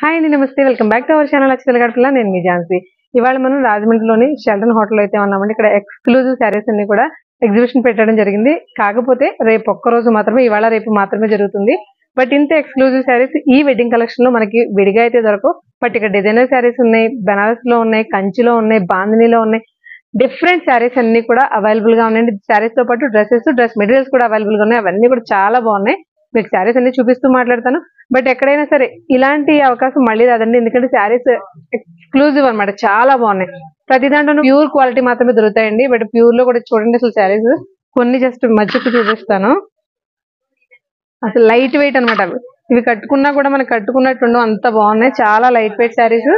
Hi అండి, నమస్తే. Welcome back to our channel అక్షల గడపల. నేను మీ ఝాన్సీ. ఇవాళ మనం రాజమండ్రిలోని షెల్టన్ హోటల్ అయితే ఉన్నామండి. ఇక్కడ ఎక్స్క్లూజివ్ శారీస్ అన్ని కూడా ఎగ్జిబిషన్ పెట్టడం జరిగింది. కాకపోతే రేపు ఒక్క రోజు మాత్రమే, ఇవాళ రేపు మాత్రమే జరుగుతుంది. బట్ ఇంత ఎక్స్క్లూజివ్ శారీస్ ఈ వెడ్డింగ్ కలెక్షన్ లో మనకి విడిగా అయితే దొరకవు. బట్ ఇక్కడ డిజైనర్ శారీస్ ఉన్నాయి, బనారస్ లో ఉన్నాయి, కంచిలో ఉన్నాయి, బాందినీలో ఉన్నాయి. డిఫరెంట్ శారీస్ అన్ని కూడా అవైలబుల్ గా ఉన్నాయండి. శారీస్ తో పాటు డ్రెస్ మెటీరియల్స్ కూడా అవైలబుల్ గా ఉన్నాయి. అవన్నీ కూడా చాలా బాగున్నాయి. మీకు శారీస్ అన్ని చూపిస్తూ మాట్లాడతాను. బట్ ఎక్కడైనా సరే ఇలాంటి అవకాశం మళ్ళీ రాదండి. ఎందుకంటే శారీస్ ఎక్స్క్లూజివ్ అన్నమాట, చాలా బాగున్నాయి. ప్రతి దాంట్లో ప్యూర్ క్వాలిటీ మాత్రమే దొరుకుతాయండి. బట్ ప్యూర్ లో కూడా చూడండి అసలు శారీస్ కొన్ని జస్ట్ మధ్యకు చూపిస్తాను. అసలు లైట్ వెయిట్ అనమాట. ఇవి కట్టుకున్నా కూడా మనకి కట్టుకున్నట్టు అంత బాగున్నాయి. చాలా లైట్ వెయిట్ శారీస్.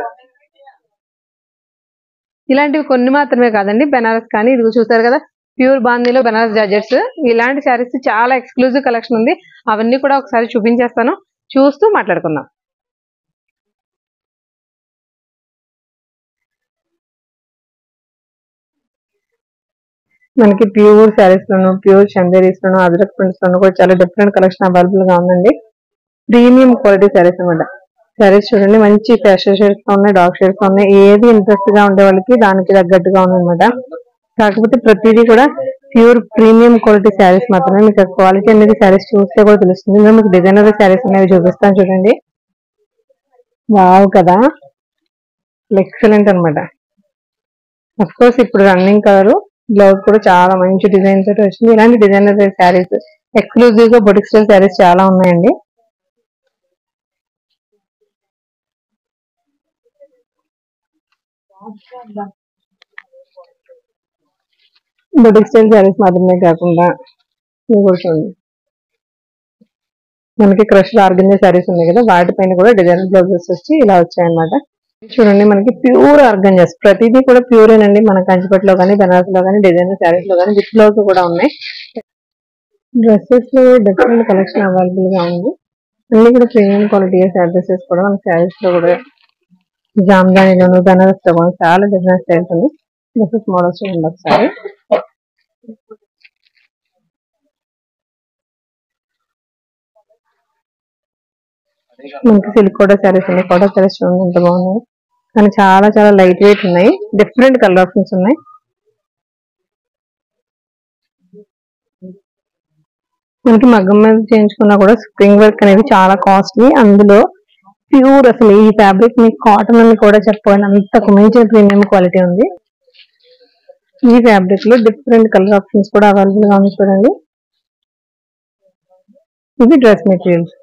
ఇలాంటివి కొన్ని మాత్రమే కాదండి, బెనారస్ కానీ ఇది చూసారు కదా, ప్యూర్ బాందీలో బెనారస్ జార్జెట్స్. ఇలాంటి శారీస్ చాలా ఎక్స్క్లూజివ్ కలెక్షన్ ఉంది. అవన్నీ కూడా ఒకసారి చూపించేస్తాను, చూస్తూ మాట్లాడుకుందాం. మనకి ప్యూర్ శారీస్ లోను, ప్యూర్ చందేరీస్ లోను, అజ్రక్ ప్రింట్స్ లోను కూడా చాలా డిఫరెంట్ కలెక్షన్ అవైలబుల్ గా ఉందండి. ప్రీమియం క్వాలిటీ శారీస్ అనమాట. శారీస్ చూడండి, మంచి ఫ్యాషన్ షేడ్స్ తో ఉన్నాయి, డార్క్ షేడ్స్ ఉన్నాయి. ఏది ఇంట్రెస్ట్ గా ఉండే వాళ్ళకి దానికి తగ్గట్టుగా ఉందన్నమాట. కాకపోతే ప్రతిదీ కూడా ప్యూర్ ప్రీమియం క్వాలిటీ శారీస్ మాత్రమే. మీకు క్వాలిటీ అనేది శారీస్ చూస్తే కూడా తెలుస్తుంది. ఇంకా మీకు డిజైనర్ శారీస్ అనేవి చూపిస్తాను చూడండి. వావ్ కదా, ఎక్సలెంట్ అనమాట. అఫ్ కోర్స్ ఇప్పుడు రన్నింగ్ కలర్ బ్లౌజ్ కూడా చాలా మంచి డిజైన్ తోటి వచ్చింది. ఇలాంటి డిజైనర్ శారీస్ ఎక్స్క్లూజివ్ గా బొటిక్ స్టైల్ శారీస్ చాలా ఉన్నాయండి. బొటిక్ స్టైల్ శారీస్ మాత్రమే కాకుండా ఇది కూడా చూడండి, మనకి క్రష్ ఆర్గంజా శారీస్ ఉన్నాయి కదా, వాటిపైన కూడా డిజైనర్ బ్లౌజెస్ వచ్చి ఇలా వచ్చాయన్నమాట. చూడండి, మనకి ప్యూర్ ఆర్గంజాస్ ప్రతిదీ కూడా ప్యూర్ ఏనండి. మన కంచిపట్లో కానీ, బనారస్ లో కానీ, డిజైనర్ శారీస్ లో కానీ విత్ బ్లౌజ్ కూడా ఉన్నాయి. డ్రెస్సెస్ లో డిఫరెంట్ కలెక్షన్ అవైలబుల్ గా ఉంది. అన్ని కూడా ప్రీమియం క్వాలిటీ డ్రెస్సెస్ కూడా మన శారీస్ లో కూడా, జామ్దానిలోను, బనారస్ లో కూడా చాలా డిఫరెంట్ స్టైల్స్ ఉంది. డ్రెస్సెస్ మోడల్స్ చూడండి ఒకసారి. మనకి సిల్క్ కోటా శారీస్ ఉన్నాయి. కోటా శారీస్ చూడండి ఎంత బాగున్నాయి, కానీ చాలా చాలా లైట్ వెయిట్ ఉన్నాయి. డిఫరెంట్ కలర్ ఆప్షన్స్ ఉన్నాయి. మనకి మగ్గం మీద చేయించుకున్నా కూడా స్ప్రింగ్ వర్క్ అనేది చాలా కాస్ట్లీ. అందులో ప్యూర్ అసలు ఈ ఫ్యాబ్రిక్ మీకు కాటన్ అని కూడా చెప్పాలి, అంతకు మించిన ప్రీమియం క్వాలిటీ ఉంది. ఈ ఫ్యాబ్రిక్ లో డిఫరెంట్ కలర్ ఆప్షన్స్ కూడా అవైలబుల్ గా ఉంది చూడండి. ఇది డ్రెస్ మెటీరియల్స్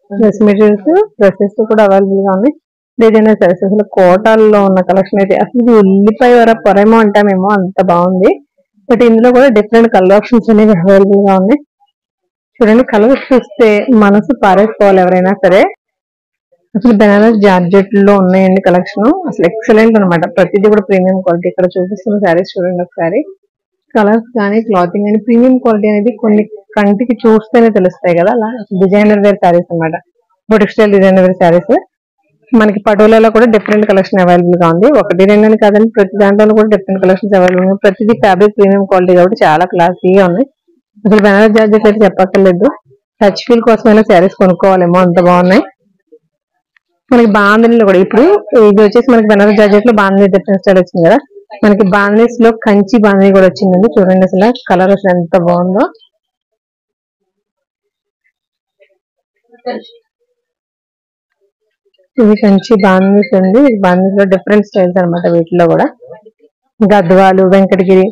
డ్రెస్సెస్ కూడా అవైలబుల్ గా ఉన్నాయి. డిజైనర్ శారీస్ అసలు కోటాల్లో ఉన్న కలెక్షన్ అయితే అసలు ఇది ఉల్లిపాయ పొరేమో అంటామేమో, అంత బాగుంది. బట్ ఇందులో కూడా డిఫరెంట్ కలర్ ఆప్షన్స్ అనేవి అవైలబుల్ గా ఉన్నాయి. చూడండి, కలర్స్ చూస్తే మనసు పారేసుకోవాలి ఎవరైనా సరే. అసలు బెనారస్ జార్జెట్ లో ఉన్నాయండి కలెక్షన్. అసలు ఎక్సలెంట్ అనమాట. ప్రతిదీ కూడా ప్రీమియం క్వాలిటీ. ఇక్కడ చూపిస్తున్న శారీస్ చూడండి ఒకసారి. కలర్స్ కానీ, క్లాతింగ్ కానీ, ప్రీమియం క్వాలిటీ అనేది కొన్ని కంటికి చూస్తేనే తెలుస్తాయి కదా. అలా డిజైనర్ వేర్ శారీస్ అనమాట, boutique style designer wear saris. మనకి పటోలాలో కూడా డిఫరెంట్ కలెక్షన్ అవైలబుల్ గా ఉంది. ఒకటి రెండని కాదండి, ప్రతి దాంట్లో కూడా డిఫరెంట్ కలెక్షన్స్ అవైలబుల్ ఉన్నాయి. ప్రతిదీ ఫ్యాబ్రిక్ ప్రీమియం క్వాలిటీ కాబట్టి చాలా క్లాసీగా ఉన్నాయి. అసలు బెనారస్ జార్జెట్ అయితే చెప్పక్కర్లేదు. టచ్ ఫీల్ కోసమైనా శారీస్ కొనుక్కోవాలేమో, అంత బాగున్నాయి. మనకి బాందినీలో కూడా ఇప్పుడు ఇది వచ్చేసి మనకి బెనారస్ జార్జెట్ లో బాందినీ డిఫరెంట్ స్టైల్ వచ్చింది కదా. మనకి బాందినీస్ లో కంచి బాందినీ కూడా వచ్చిందండి. చూడండి అసలు కలర్ అసలు ఎంత బాగుందో. ఇది కంచి బాందినీస్ అండి. బాందినీస్ లో డిఫరెంట్ స్టైల్స్ అనమాట. వీటిలో కూడా గద్వాలు, వెంకటగిరి.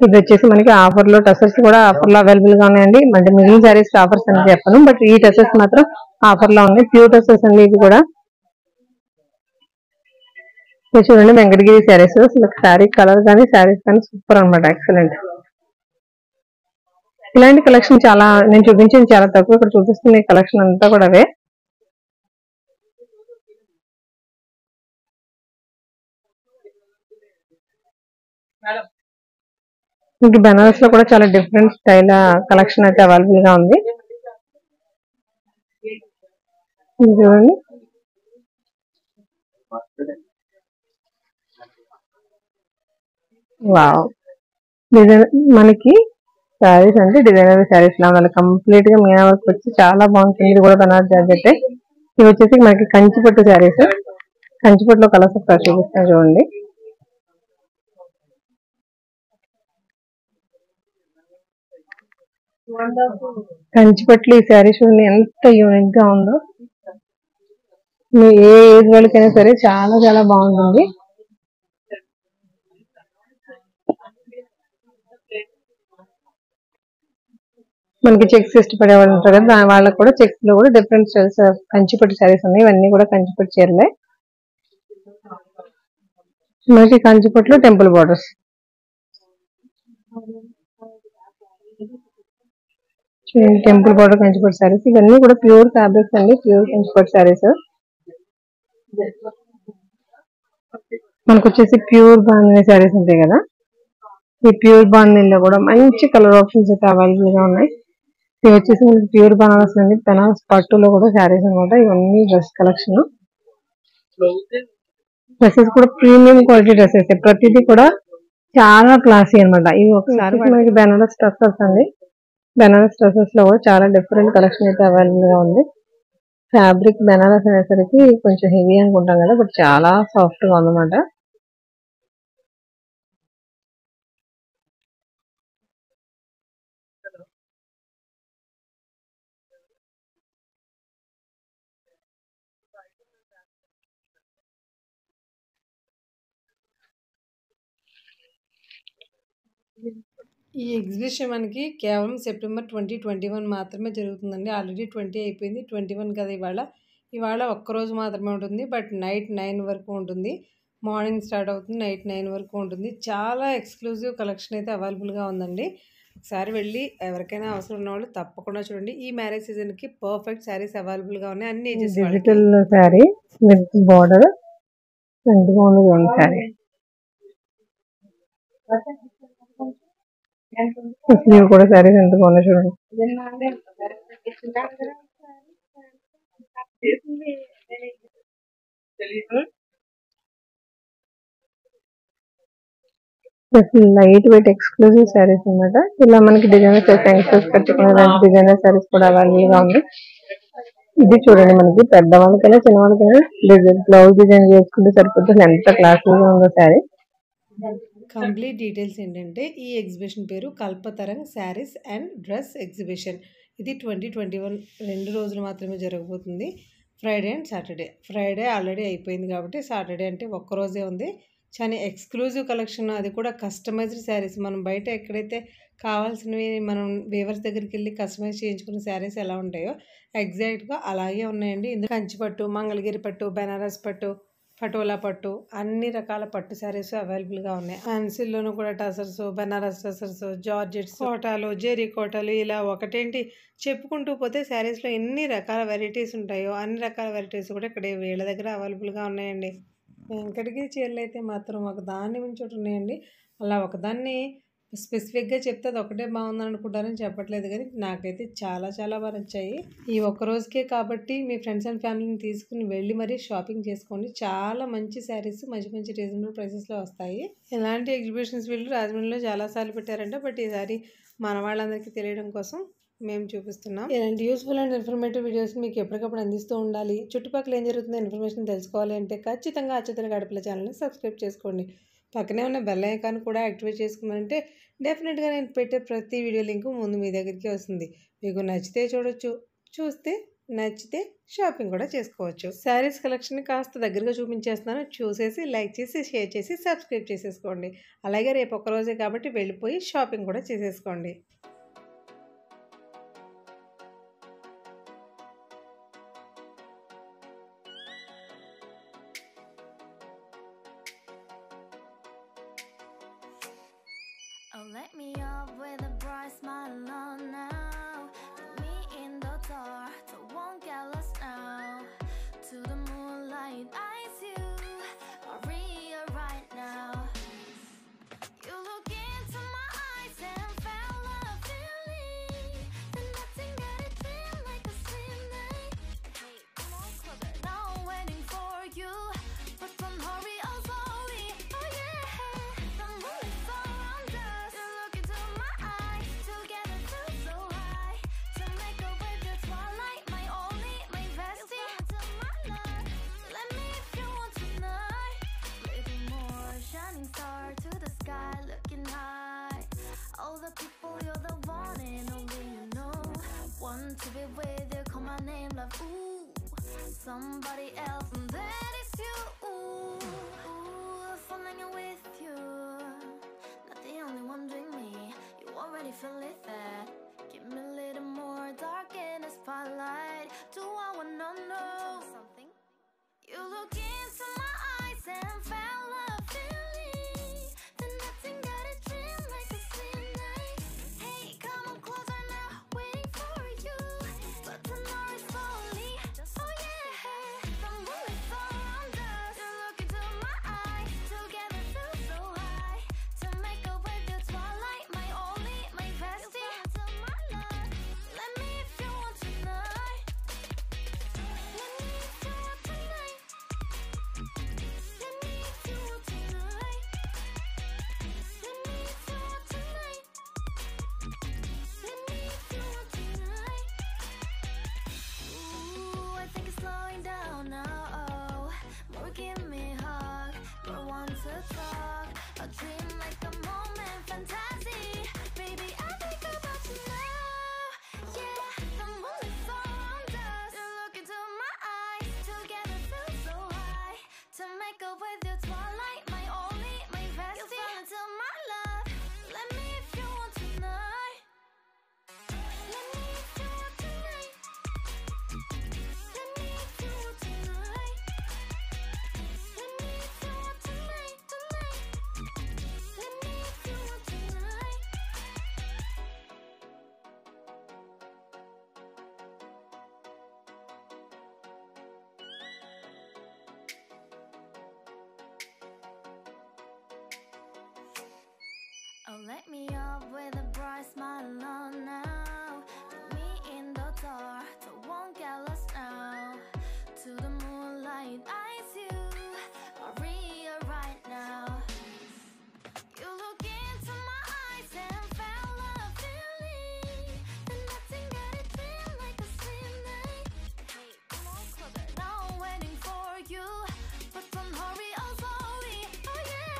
ఇది వచ్చేసి మనకి ఆఫర్ లో టసర్స్ కూడా ఆఫర్ లో అవైలబుల్ గా ఉన్నాయండి. అంటే మిగిలిన సారీస్ ఆఫర్స్ అని చెప్పను, బట్ ఈ టసర్స్ మాత్రం ఆఫర్ లో ఉన్నాయి. ప్యూర్ టసర్స్ అండి ఇది కూడా. చూడండి, వెంకటగిరి శారీస్. అసలు శారీ కలర్ కానీ, శారీస్ కానీ సూపర్ అనమాట, ఎక్సలెంట్. ఇలాంటి కలెక్షన్ చాలా నేను చూపించింది చాలా తక్కువ. ఇక్కడ చూపిస్తున్న కలెక్షన్ అంతా కూడా అవే. ఇంక బెనారస్ లో కూడా చాలా డిఫరెంట్ స్టైల్ కలెక్షన్ అయితే అవైలబుల్ గా ఉంది. చూడండి, వావ్. మనకి శారీస్ అంటే డిజైనర్ శారీస్ లా ఉండాలి. కంప్లీట్ గా మీనా వర్క్ వచ్చి చాలా బాగుంటుంది. ఇది కూడా బనారస్ జార్జెట్. ఇవి వచ్చేసి మనకి కంచిపట్టు శారీస్. కంచిపట్టులో కలర్స్ ఒకసారి చూపిస్తాను చూడండి. కంచిపట్లు ఈ శారీ చూడండి ఎంత యూనిక్ గా ఉందో. మీ ఏ ఏజ్ వాళ్ళకైనా సరే చాలా చాలా బాగుంటుంది. మనకి చెక్స్ ఇష్టపడే వాళ్ళు ఉంటారు కదా, వాళ్ళకి కూడా చెక్స్ లో కూడా డిఫరెంట్ స్టైల్స్ కంచిపట్టు శారీస్ ఉన్నాయి. ఇవన్నీ కూడా కంచిపట్టు చీరలే. మనకి కంచిపట్టులో టెంపుల్ బోర్డర్స్. టెంపుల్ బోర్డర్ కంచిపట్టు శారీస్. ఇవన్నీ కూడా ప్యూర్ ఫ్యాబ్రిక్స్ అండి, ప్యూర్ కంచిపట్టు శారీస్. మనకు వచ్చేసి ప్యూర్ బాందిని శారీస్ ఉంటాయి కదా, ఈ ప్యూర్ బాందినిలో కూడా మంచి కలర్ ఆప్షన్స్ అయితే అవైలబుల్ గా ఉన్నాయి. ఇవి వచ్చేసి మనకి ప్యూర్ బనారస్ అండి, బనారస్ పట్టులో కూడా శారీస్ అనమాట. ఇవన్నీ డ్రెస్ కలెక్షన్. డ్రెస్సెస్ కూడా ప్రీమియం క్వాలిటీ డ్రెస్సెస్, ప్రతిదీ కూడా చాలా క్లాసీ అనమాట. ఇవి ఒకసారి మనకి బెనారస్ డ్రెస్సెస్ అండి. బెనారస్ డ్రెస్సెస్ లో కూడా చాలా డిఫరెంట్ కలెక్షన్ అయితే అవైలబుల్ గా ఉంది. ఫ్యాబ్రిక్ బెనారస్ అనేసరికి కొంచెం హెవీ అనుకుంటాం కదా, బట్ చాలా సాఫ్ట్ గా ఉందన్నమాట. ఈ ఎగ్జిబిషన్ మనకి కేవలం సెప్టెంబర్ 2021 మాత్రమే జరుగుతుందండి. ఆల్రెడీ 20 అయిపోయింది, 21 కదా ఇవాళ ఒక్కరోజు మాత్రమే ఉంటుంది. బట్ నైట్ 9 వరకు ఉంటుంది. మార్నింగ్ స్టార్ట్ అవుతుంది, నైట్ 9 వరకు ఉంటుంది. చాలా ఎక్స్క్లూజివ్ కలెక్షన్ అయితే అవైలబుల్గా ఉందండి. ఒకసారి వెళ్ళి ఎవరికైనా అవసరం ఉన్న వాళ్ళు తప్పకుండా చూడండి. ఈ మ్యారేజ్ సీజన్కి పర్ఫెక్ట్ శారీస్ అవైలబుల్గా ఉన్నాయి, అన్ని ages. Digital sari with border ఎంత బాగుంది చూడండి శారీ. స్లీవ్ కూడా శారీస్ ఎంత బాగున్నాయి చూడండి. లైట్ వెయిట్ ఎక్స్క్లూజివ్ శారీస్ అన్నమాట. ఇలా మనకి డిజైనర్ యంగ్స్టర్స్ కట్టుకునే డిజైనర్ శారీస్ కూడా అవైలబుల్ గా ఉంది. ఇది చూడండి, మనకి పెద్దవాళ్ళకైనా చిన్న వాళ్ళకైనా బ్లౌజ్ డిజైన్ చేసుకుంటే సరిపోతుంది. ఎంత క్లాసీగా ఉందో శారీ. కంప్లీట్ డీటెయిల్స్ ఏంటంటే, ఈ ఎగ్జిబిషన్ పేరు కల్పతరంగ్ శారీస్ అండ్ డ్రెస్ ఎగ్జిబిషన్. ఇది 2021 2 రోజులు మాత్రమే జరగబోతుంది, Friday and Saturday. Friday already అయిపోయింది కాబట్టి సాటర్డే అంటే ఒక్కరోజే ఉంది. చాలా ఎక్స్క్లూజివ్ కలెక్షన్, అది కూడా కస్టమైజ్డ్ శారీస్. మనం బయట ఎక్కడైతే కావాల్సినవి మనం వీవర్స్ దగ్గరికి వెళ్ళి కస్టమైజ్ చేయించుకున్న శారీస్ ఎలా ఉంటాయో ఎగ్జాక్ట్గా అలాగే ఉన్నాయండి. ఇందులో కంచిపట్టు, మంగళగిరి పట్టు, బెనారస్ పట్టు, పటోలా పట్టు, అన్ని రకాల పట్టు శారీస్ అవైలబుల్గా ఉన్నాయి. ఫ్యాన్సీలోనూ కూడా టసర్స్, బెనారస్ టసర్స్, జార్జెట్స్, కోటాలు, జెరీ కోటాలు, ఇలా ఒకటేంటి చెప్పుకుంటూ పోతే శారీస్లో ఎన్ని రకాల వెరైటీస్ ఉంటాయో అన్ని రకాల వెరైటీస్ కూడా ఇక్కడ వీళ్ళ దగ్గర అవైలబుల్గా ఉన్నాయండి. వెంకటగిరి చీరలు అయితే మాత్రం ఒకదాన్ని మించి ఒకటి ఉన్నాయండి. అలా ఒకదాన్ని స్పెసిఫిక్గా చెప్తే అది ఒకటే బాగుందని అనుకుంటారని చెప్పట్లేదు, కానీ నాకైతే చాలా చాలా బాగా నచ్చాయి. ఈ ఒక్క రోజుకే కాబట్టి మీ ఫ్రెండ్స్ అండ్ ఫ్యామిలీని తీసుకుని వెళ్ళి మరీ షాపింగ్ చేసుకోండి. చాలా మంచి శారీస్ మంచి మంచి రీజనబుల్ ప్రైసెస్లో వస్తాయి. ఇలాంటి ఎగ్జిబిషన్స్ వీళ్ళు రాజమండ్రిలో చాలాసార్లు పెట్టారంట, బట్ ఈసారి మన వాళ్ళందరికీ తెలియడం కోసం మేము చూపిస్తున్నాం. ఇలాంటి యూస్ఫుల్ అండ్ ఇన్ఫర్మేటివ్ వీడియోస్ మీకు ఎప్పటికప్పుడు అందిస్తూ ఉండాలి. చుట్టుపక్కల ఏం జరుగుతుందో ఇన్ఫర్మేషన్ తెలుసుకోవాలి అంటే ఖచ్చితంగా అచ్చతన గడపల ఛానల్ని సబ్స్క్రైబ్ చేసుకోండి. పక్కనే ఉన్న బెల్ ఐకాన్ కూడా యాక్టివేట్ చేసుకున్నారంటే డెఫినెట్గా నేను పెట్టే ప్రతి వీడియో లింక్ ముందు మీ దగ్గరికి వస్తుంది. మీకు నచ్చితే చూడొచ్చు, చూస్తే నచ్చితే షాపింగ్ కూడా చేసుకోవచ్చు. శారీస్ కలెక్షన్ కాస్త దగ్గరగా చూపించేస్తున్నాను, చూసేసి లైక్ చేసి షేర్ చేసి సబ్స్క్రైబ్ చేసేసుకోండి. అలాగే రేపు ఒక్కరోజే కాబట్టి వెళ్ళిపోయి షాపింగ్ కూడా చేసేసుకోండి. Oh, let me up with a bright smile on now. Put me in the dark, so won't get lost now. To the moonlight, eyes you, Maria right now. You look into my eyes and felt a feeling. Then nothing got it feel like a slim night. Hey, come on closer. Now I'm waiting for you, but don't hurry, oh slowly. Oh yeah, the moon is around us. You look into my eyes, together through somebody else, and that is you. Falling in with you, not the only one doing me. You already feel it there. Give me a little more dark in the spotlight. Do I wanna know something? You look into my eyes and fell a feeling. Then nothing got a dream like a same night. Hey, come on closer now, waiting for you. But tomorrow is slowly. Oh yeah, the moon is around us. You look into my eyes, together feel so high. To make up with the twilight, my only, my bestie. To my love, let me if you want tonight. Let me if you want tonight. Let me if you want tonight. Let me if you want tonight. Let me if you want tonight. Ooh, I think it's slowing down now. Oh, more give me a hug, more want to talk. A dream like a moment, fantasy. Baby, I think about you now. Yeah, the moon is around us. You look into my eyes, together feel so high. To make up with the twilight, my only, my bestie. You fell into my love. Let me if you want tonight. Let me if you want tonight. Let me if you want tonight. Let me if you want tonight, tonight. Let me if you want tonight. Oh, let me up with a bright smile on now. Put me in the dark, so won't get lost now. To the moonlight, eyes you, Maria right now. You look into my eyes and fell a feeling. Then nothing got a dream like a same night. Hey, come on closer, now I'm waiting for you. But don't hurry, oh slowly. Oh yeah,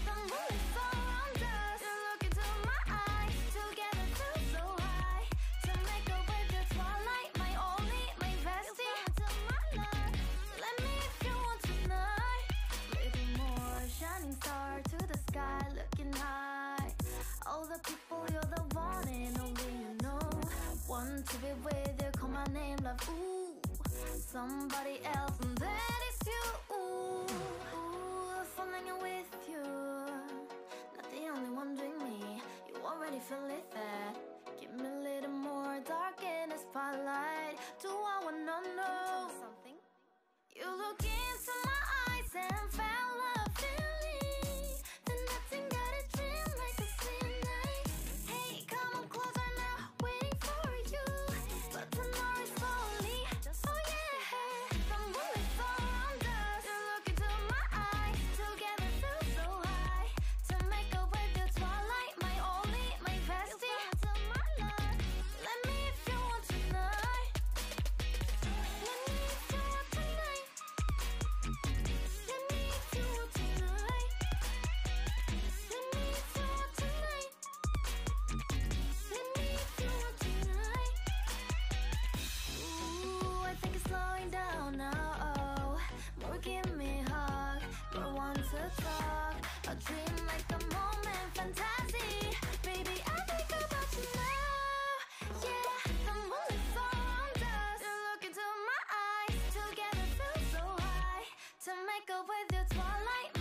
the moon is around us. You look into my eyes, together feel so high. To make up with the twilight, my only, my bestie. To my love, let me if you want tonight. Little more shining star to the sky, looking high. All the people, you're the one and only you know. Want to be with you, call my name, love. Ooh, somebody else, and that is you. Falling in with you, not the only one doing me. You already feel it there. Give me a little more dark in the spotlight. Do I wanna know something? You look into my eyes and fell a feeling. Then nothing got a dream like a same night. Hey, come on closer now, waiting for you. But tomorrow is slowly. Oh yeah, the moon is around us. You look into my eyes, together feel so high. To make up with the twilight, my only, my bestie. To my love, let me if you want tonight. Let me if you want tonight. Let me if you want tonight. Let me if you want tonight. Let me if you want tonight. Ooh, I think it's slowing down now. Oh, more give me a hug, more want to talk. A dream like a moment, fantasy. Baby, I think about you now. Yeah, the moon is around us. You look into my eyes, together feel so high. To make up with the twilight,